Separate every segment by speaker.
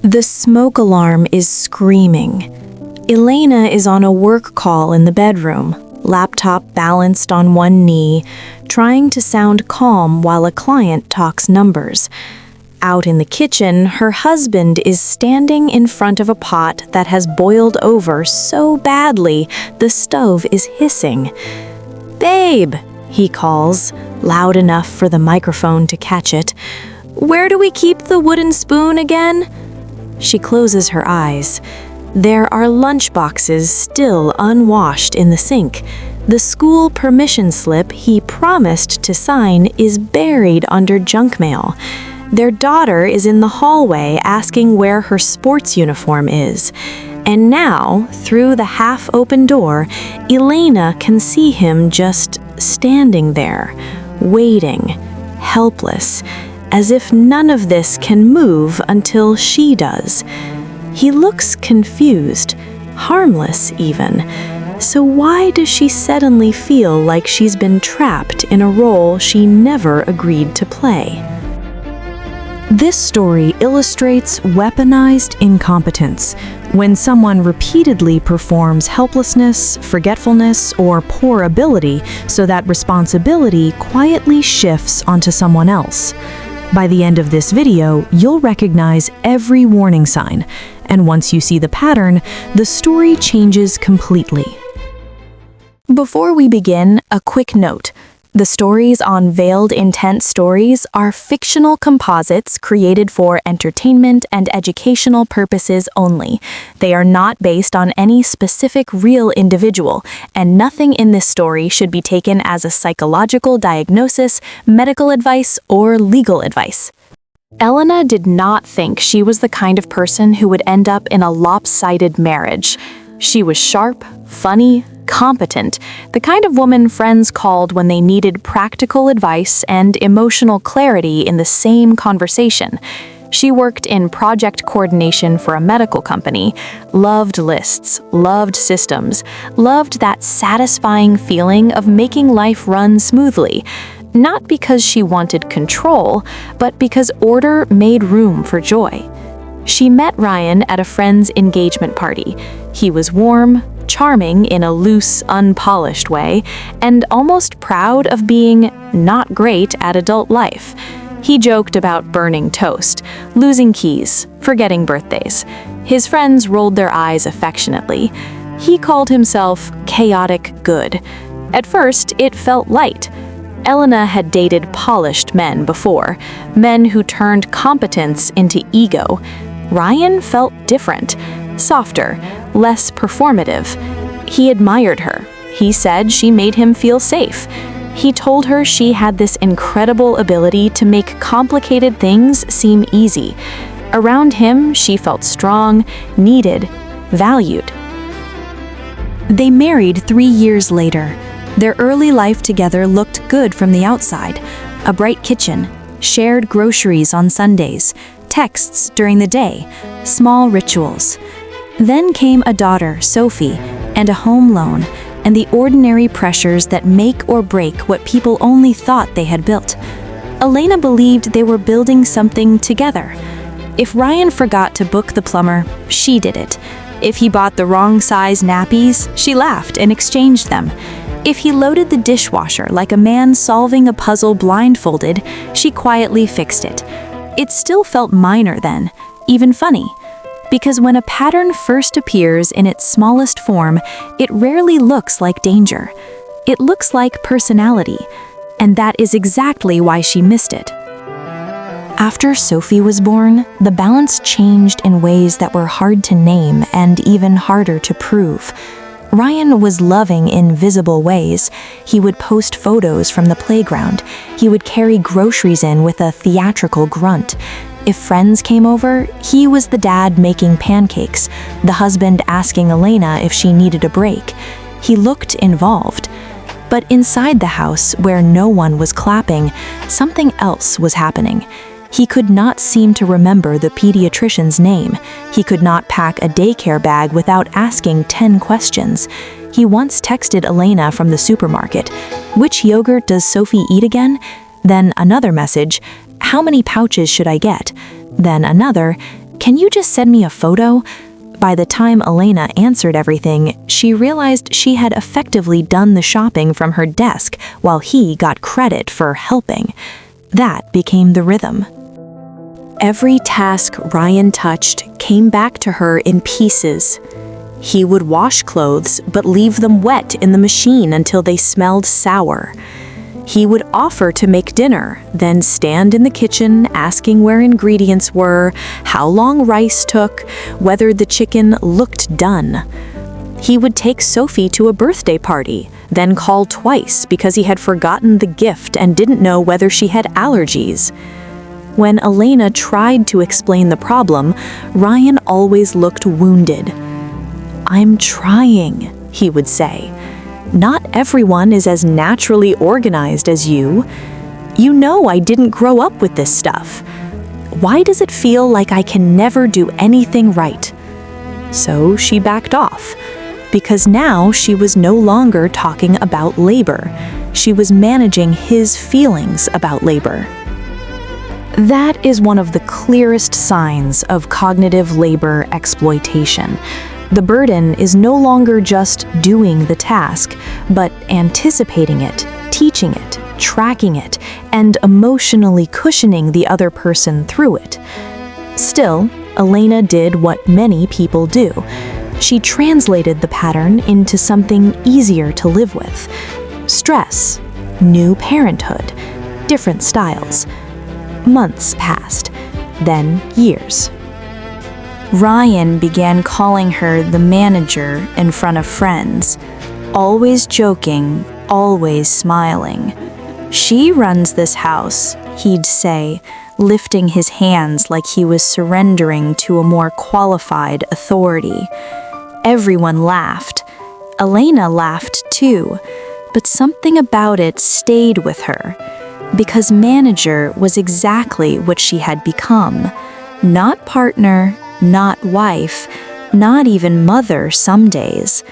Speaker 1: The smoke alarm is screaming. Elena is on a work call in the bedroom, laptop balanced on one knee, trying to sound calm while a client talks numbers. Out in the kitchen, her husband is standing in front of a pot that has boiled over so badly the stove is hissing. "Babe," he calls, loud enough for the microphone to catch it. "Where do we keep the wooden spoon again?" She closes her eyes. There are lunch boxes still unwashed in the sink. The school permission slip he promised to sign is buried under junk mail. Their daughter is in the hallway asking where her sports uniform is. And now, through the half-open door, Elena can see him just standing there, waiting, helpless, as if none of this can move until she does. He looks confused, harmless even. So why does she suddenly feel like she's been trapped in a role she never agreed to play? This story illustrates weaponized incompetence, when someone repeatedly performs helplessness, forgetfulness, or poor ability so that responsibility quietly shifts onto someone else. By the end of this video, you'll recognize every warning sign, and once you see the pattern, the story changes completely. Before we begin, a quick note. The stories on Veiled Intent Stories are fictional composites created for entertainment and educational purposes only. They are not based on any specific real individual, and nothing in this story should be taken as a psychological diagnosis, medical advice, or legal advice. Elena did not think she was the kind of person who would end up in a lopsided marriage. She was sharp, funny, competent, the kind of woman friends called when they needed practical advice and emotional clarity in the same conversation. She worked in project coordination for a medical company, loved lists, loved systems, loved that satisfying feeling of making life run smoothly, not because she wanted control, but because order made room for joy. She met Ryan at a friend's engagement party. He was warm, charming in a loose, unpolished way, and almost proud of being not great at adult life. He joked about burning toast, losing keys, forgetting birthdays. His friends rolled their eyes affectionately. He called himself chaotic good. At first, it felt light. Elena had dated polished men before, men who turned competence into ego. Ryan felt different, softer, less performative. He admired her. He said she made him feel safe. He told her she had this incredible ability to make complicated things seem easy. Around him, she felt strong, needed, valued. They married 3 years later. Their early life together looked good from the outside. A bright kitchen, shared groceries on Sundays, texts during the day, small rituals. Then came a daughter, Sophie, and a home loan, and the ordinary pressures that make or break what people only thought they had built. Elena believed they were building something together. If Ryan forgot to book the plumber, she did it. If he bought the wrong size nappies, she laughed and exchanged them. If he loaded the dishwasher like a man solving a puzzle blindfolded, she quietly fixed it. It still felt minor then, even funny. Because when a pattern first appears in its smallest form, it rarely looks like danger. It looks like personality, and that is exactly why she missed it. After Sophie was born, the balance changed in ways that were hard to name and even harder to prove. Ryan was loving in visible ways. He would post photos from the playground. He would carry groceries in with a theatrical grunt. If friends came over, he was the dad making pancakes, the husband asking Elena if she needed a break. He looked involved. But inside the house, where no one was clapping, something else was happening. He could not seem to remember the pediatrician's name. He could not pack a daycare bag without asking 10 questions. He once texted Elena from the supermarket, "Which yogurt does Sophie eat again?" Then another message, "How many pouches should I get?" Then another, "Can you just send me a photo?" By the time Elena answered everything, she realized she had effectively done the shopping from her desk while he got credit for helping. That became the rhythm. Every task Ryan touched came back to her in pieces. He would wash clothes but leave them wet in the machine until they smelled sour. He would offer to make dinner, then stand in the kitchen asking where ingredients were, how long rice took, whether the chicken looked done. He would take Sophie to a birthday party, then call twice because he had forgotten the gift and didn't know whether she had allergies. When Elena tried to explain the problem, Ryan always looked wounded. "I'm trying," he would say. "Not everyone is as naturally organized as you. You know I didn't grow up with this stuff. Why does it feel like I can never do anything right?" So she backed off, because now she was no longer talking about labor. She was managing his feelings about labor. That is one of the clearest signs of cognitive labor exploitation. The burden is no longer just doing the task, but anticipating it, teaching it, tracking it, and emotionally cushioning the other person through it. Still, Elena did what many people do. She translated the pattern into something easier to live with. Stress, new parenthood, different styles. Months passed, then years. Ryan began calling her the manager in front of friends, always joking, always smiling. "She runs this house," he'd say, lifting his hands like he was surrendering to a more qualified authority. Everyone laughed. Elena laughed too, but something about it stayed with her, because manager was exactly what she had become. Not partner, not wife, not even mother some days.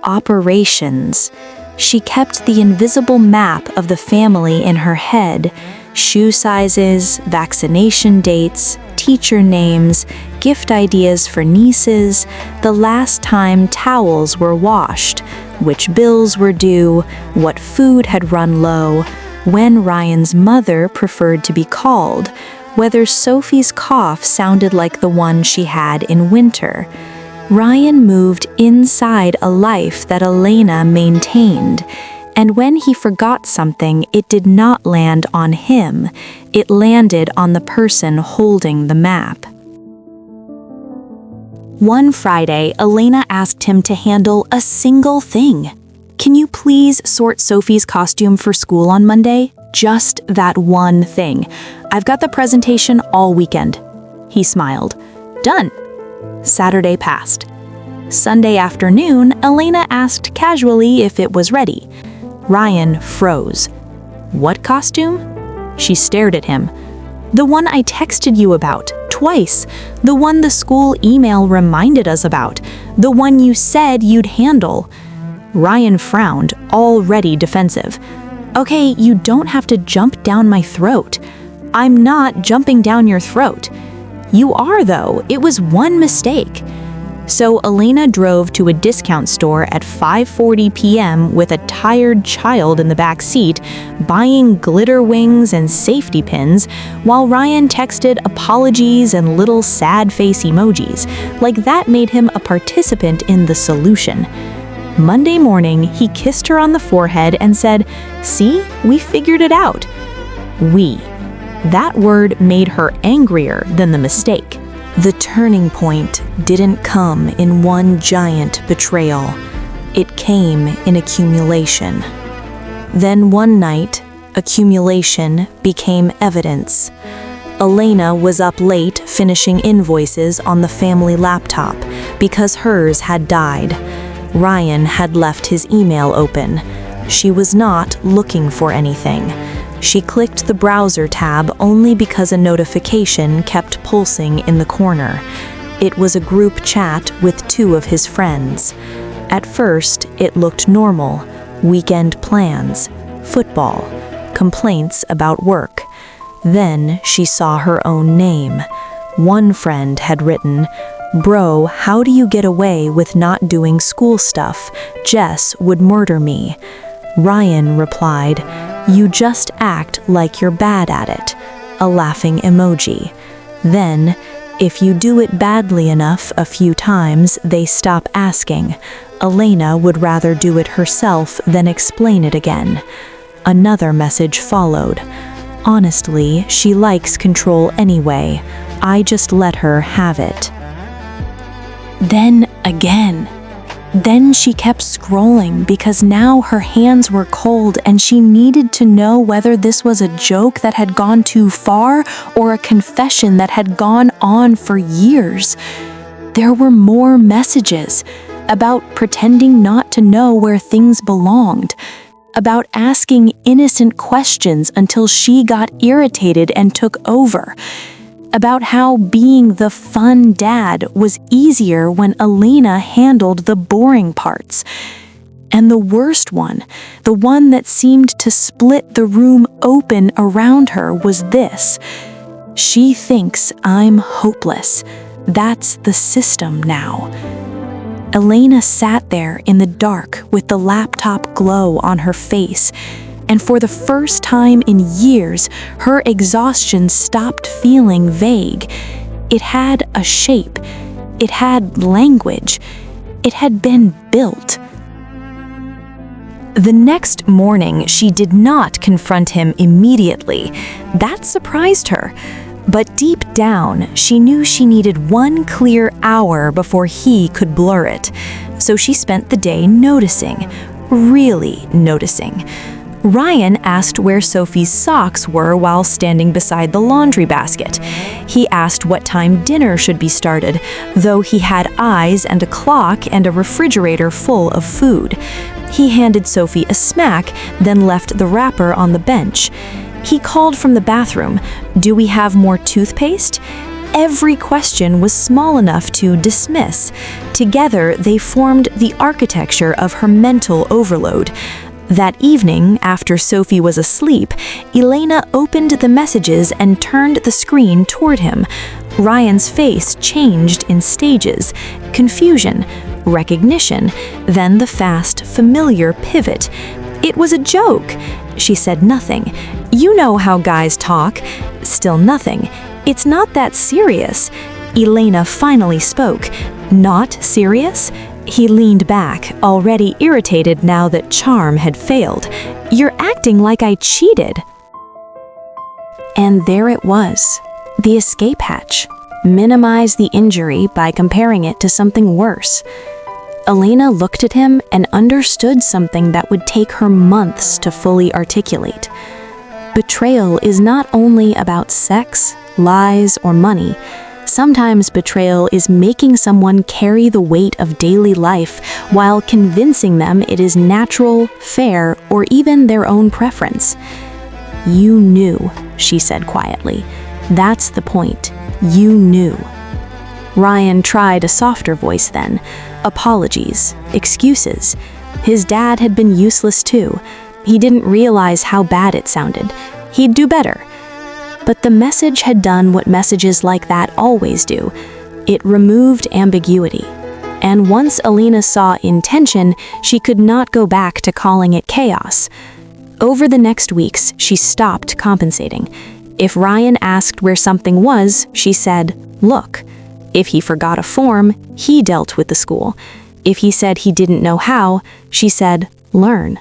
Speaker 1: Operations. She kept the invisible map of the family in her head. Shoe sizes, vaccination dates, teacher names, gift ideas for nieces, the last time towels were washed, which bills were due, what food had run low, when Ryan's mother preferred to be called, whether Sophie's cough sounded like the one she had in winter. Ryan moved inside a life that Elena maintained, and when he forgot something, it did not land on him. It landed on the person holding the map. One Friday, Elena asked him to handle a single thing. "Can you please sort Sophie's costume for school on Monday? Just that one thing. I've got the presentation all weekend." He smiled. "Done." Saturday passed. Sunday afternoon, Elena asked casually if it was ready. Ryan froze. "What costume?" She stared at him. "The one I texted you about, twice. The one the school email reminded us about. The one you said you'd handle." Ryan frowned, already defensive. "Okay, you don't have to jump down my throat." "I'm not jumping down your throat." "You are, though. It was one mistake." So Elena drove to a discount store at 5:40 p.m. with a tired child in the back seat, buying glitter wings and safety pins, while Ryan texted apologies and little sad face emojis, like that made him a participant in the solution. Monday morning, he kissed her on the forehead and said, "See, we figured it out." We. That word made her angrier than the mistake. The turning point didn't come in one giant betrayal. It came in accumulation. Then one night, accumulation became evidence. Elena was up late finishing invoices on the family laptop because hers had died. Ryan had left his email open. She was not looking for anything. She clicked the browser tab only because a notification kept pulsing in the corner. It was a group chat with two of his friends. At first, it looked normal. Weekend plans, football, complaints about work. Then she saw her own name. One friend had written, "Bro, how do you get away with not doing school stuff? Jess would murder me." Ryan replied, "You just act like you're bad at it." A laughing emoji. Then, "If you do it badly enough a few times, they stop asking. Elena would rather do it herself than explain it again." Another message followed. "Honestly, she likes control anyway. I just let her have it." Then again. Then she kept scrolling because now her hands were cold and she needed to know whether this was a joke that had gone too far or a confession that had gone on for years. There were more messages about pretending not to know where things belonged, about asking innocent questions until she got irritated and took over, about how being the fun dad was easier when Elena handled the boring parts. And the worst one, the one that seemed to split the room open around her, was this: "She thinks I'm hopeless. That's the system now." Elena sat there in the dark with the laptop glow on her face, and for the first time in years, her exhaustion stopped feeling vague. It had a shape. It had language. It had been built. The next morning, she did not confront him immediately. That surprised her. But deep down, she knew she needed one clear hour before he could blur it. So she spent the day noticing, really noticing. Ryan asked where Sophie's socks were while standing beside the laundry basket. He asked what time dinner should be started, though he had eyes and a clock and a refrigerator full of food. He handed Sophie a smack, then left the wrapper on the bench. He called from the bathroom, "Do we have more toothpaste?" Every question was small enough to dismiss. Together, they formed the architecture of her mental overload. That evening, after Sophie was asleep, Elena opened the messages and turned the screen toward him. Ryan's face changed in stages: confusion, recognition, then the fast, familiar pivot. "It was a joke." She said nothing. "You know how guys talk." Still nothing. "It's not that serious." Elena finally spoke. "Not serious?" He leaned back, already irritated now that charm had failed. "You're acting like I cheated." And there it was, the escape hatch. Minimize the injury by comparing it to something worse. Elena looked at him and understood something that would take her months to fully articulate. Betrayal is not only about sex, lies, or money. Sometimes betrayal is making someone carry the weight of daily life while convincing them it is natural, fair, or even their own preference. "You knew," she said quietly. "That's the point. You knew." Ryan tried a softer voice then. Apologies, excuses. His dad had been useless too. He didn't realize how bad it sounded. He'd do better. But the message had done what messages like that always do. It removed ambiguity. And once Elena saw intention, she could not go back to calling it chaos. Over the next weeks, she stopped compensating. If Ryan asked where something was, she said, "Look." If he forgot a form, he dealt with the school. If he said he didn't know how, she said, "Learn."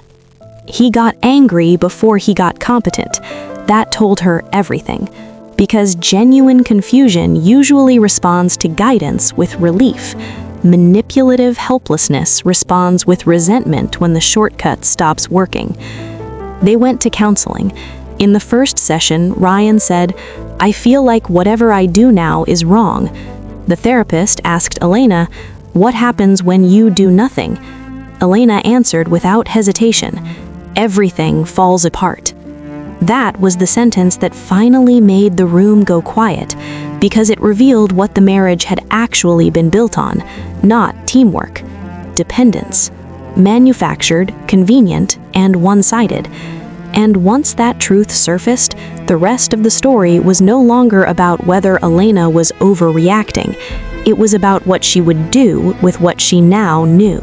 Speaker 1: He got angry before he got competent. That told her everything. Because genuine confusion usually responds to guidance with relief. Manipulative helplessness responds with resentment when the shortcut stops working. They went to counseling. In the first session, Ryan said, "I feel like whatever I do now is wrong." The therapist asked Elena, "What happens when you do nothing?" Elena answered without hesitation, "Everything falls apart." That was the sentence that finally made the room go quiet, because it revealed what the marriage had actually been built on, not teamwork, dependence, manufactured, convenient, and one-sided. And once that truth surfaced, the rest of the story was no longer about whether Elena was overreacting. It was about what she would do with what she now knew.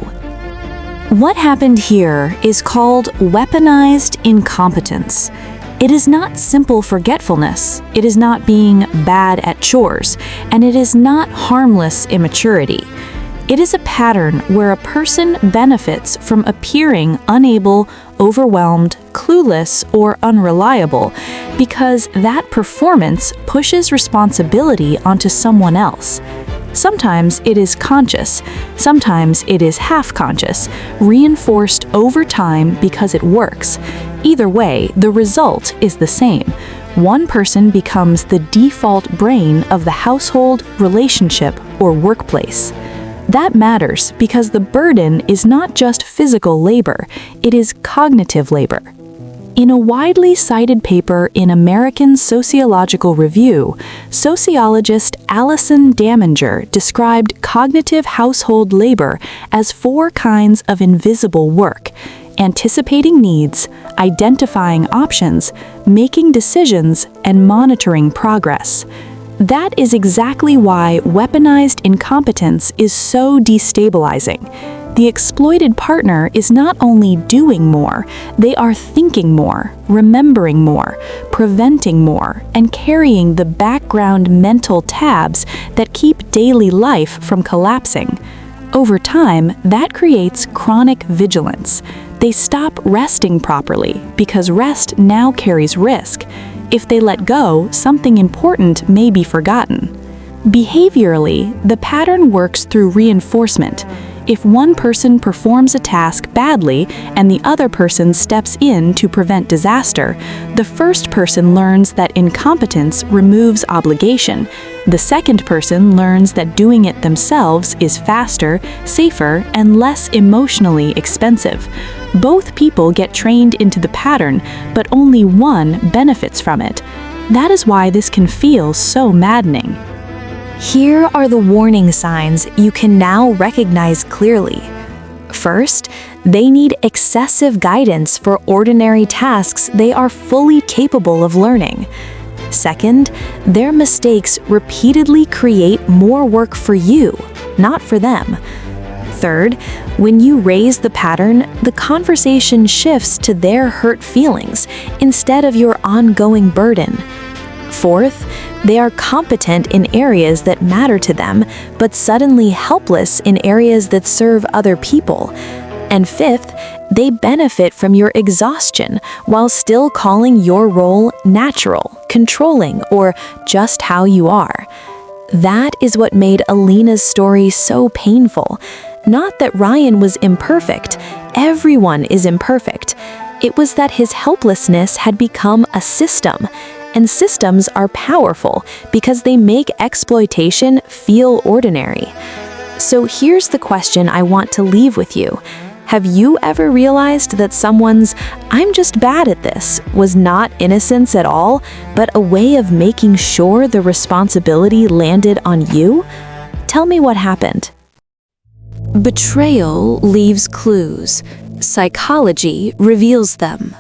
Speaker 1: What happened here is called weaponized incompetence. It is not simple forgetfulness, it is not being bad at chores, and it is not harmless immaturity. It is a pattern where a person benefits from appearing unable, overwhelmed, clueless, or unreliable because that performance pushes responsibility onto someone else. Sometimes it is conscious, sometimes it is half-conscious, reinforced over time because it works. Either way, the result is the same. One person becomes the default brain of the household, relationship, or workplace. That matters because the burden is not just physical labor, it is cognitive labor. In a widely cited paper in American Sociological Review, sociologist Alison Daminger described cognitive household labor as 4 kinds of invisible work: anticipating needs, identifying options, making decisions, and monitoring progress. That is exactly why weaponized incompetence is so destabilizing. The exploited partner is not only doing more, they are thinking more, remembering more, preventing more, and carrying the background mental tabs that keep daily life from collapsing. Over time, that creates chronic vigilance. They stop resting properly because rest now carries risk. If they let go, something important may be forgotten. Behaviorally, the pattern works through reinforcement. If one person performs a task badly and the other person steps in to prevent disaster, the first person learns that incompetence removes obligation. The second person learns that doing it themselves is faster, safer, and less emotionally expensive. Both people get trained into the pattern, but only one benefits from it. That is why this can feel so maddening. Here are the warning signs you can now recognize clearly. First, they need excessive guidance for ordinary tasks they are fully capable of learning. Second, their mistakes repeatedly create more work for you, not for them. Third, when you raise the pattern, the conversation shifts to their hurt feelings instead of your ongoing burden. Fourth, they are competent in areas that matter to them, but suddenly helpless in areas that serve other people. And fifth, they benefit from your exhaustion while still calling your role natural, controlling, or just how you are. That is what made Elena's story so painful. Not that Ryan was imperfect. Everyone is imperfect. It was that his helplessness had become a system. And systems are powerful because they make exploitation feel ordinary. So here's the question I want to leave with you. Have you ever realized that someone's "I'm just bad at this" was not innocence at all, but a way of making sure the responsibility landed on you? Tell me what happened. Betrayal leaves clues. Psychology reveals them.